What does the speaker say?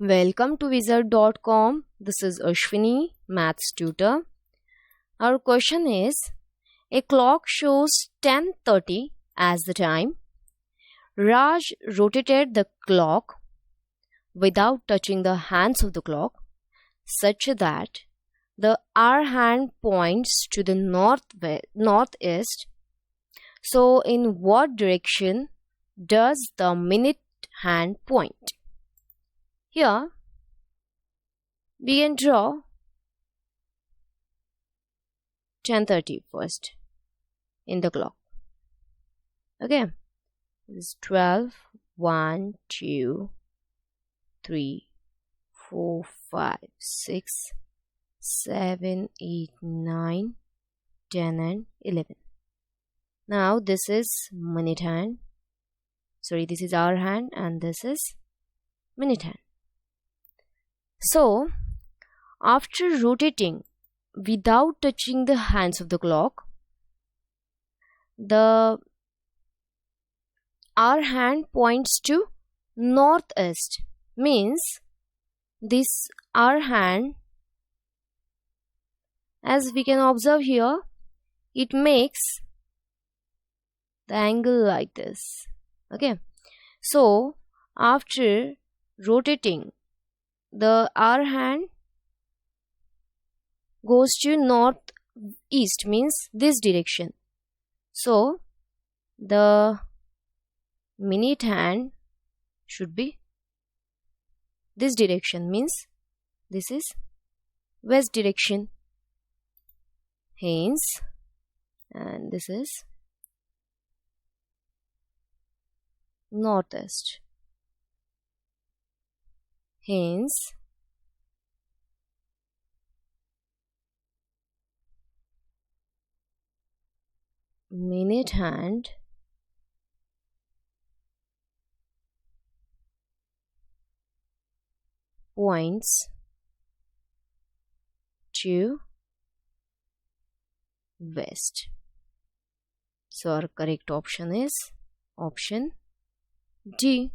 Welcome to Wizard.com. This is Ashwini, Maths tutor. Our question is, a clock shows 10:30 as the time. Raj rotated the clock without touching the hands of the clock such that the hour hand points to the northeast. So in what direction does the minute hand point? Here we can draw 10:30 first in the clock. Okay, this is 12, 1, 2, 3, 4, 5, 6, 7, 8, 9, 10 and 11. Now this is minute hand. Sorry, this is hour hand and this is minute hand. So, after rotating without touching the hands of the clock, the hour hand points to northeast, means this hour hand, as we can observe here, it makes the angle like this. Okay, so after rotating, the hour hand goes to northeast, means this direction. So the minute hand should be this direction, means this is west direction. Hence, and this is northeast. Hence, minute hand points to west. So our correct option is option D.